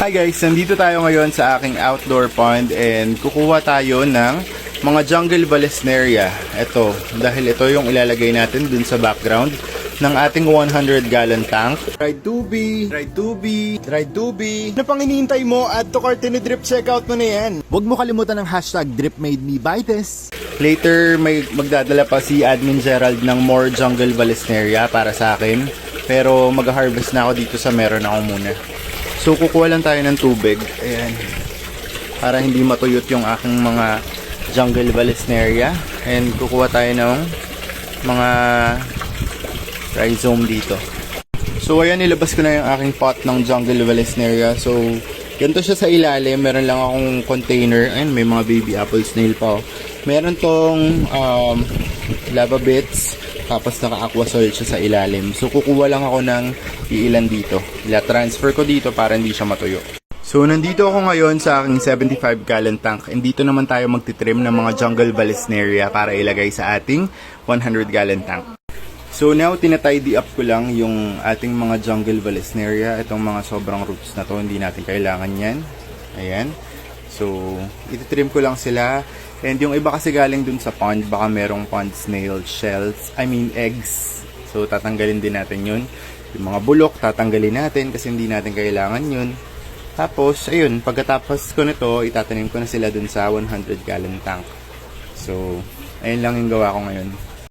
Hi guys, nandito tayo ngayon sa aking outdoor pond and kukuha tayo ng mga jungle valesneria. Ito, dahil ito yung ilalagay natin dun sa background ng ating 100-gallon tank. Dried tubi, dried tubi, dried tubi. Ano pang hinihintay mo? Add to cart and drip checkout mo na yan. Huwag mo kalimutan ng hashtag DripMadeMeBites. Later, may magdadala pa si Admin Gerald ng more jungle valesneria para sa akin. Pero mag-harvest na ako dito sa meron ako muna. So, kukuha lang tayo ng tubig. Ayan. Para hindi matuyot yung aking mga jungle valesneria. And kukuha tayo ng mga rhizome dito. So, ayan, nilabas ko na yung aking pot ng jungle valesneria. So, ganito siya sa ilalim. Meron lang akong container. Ayan, may mga baby apple snail pa. Meron tong lava bits. Tapos naka-aqua soil siya sa ilalim. So kukuha lang ako ng iilan dito. Ila-transfer ko dito para hindi siya matuyo. So nandito ako ngayon sa aking 75-gallon tank. And dito naman tayo magtitrim ng mga jungle valesneria para ilagay sa ating 100-gallon tank. So now tinatidy up ko lang yung ating mga jungle valesneria. Itong mga sobrang roots na to, hindi natin kailangan yan. Ayan. So ititrim ko lang sila. And yung iba kasi galing dun sa pond, baka merong pond snail shells, eggs. So, tatanggalin din natin yun. Yung mga bulok, tatanggalin natin kasi hindi natin kailangan yun. Tapos, ayun, pagkatapos ko nito, itatanim ko na sila dun sa 100-gallon tank. So, ayun lang yung gawa ko ngayon.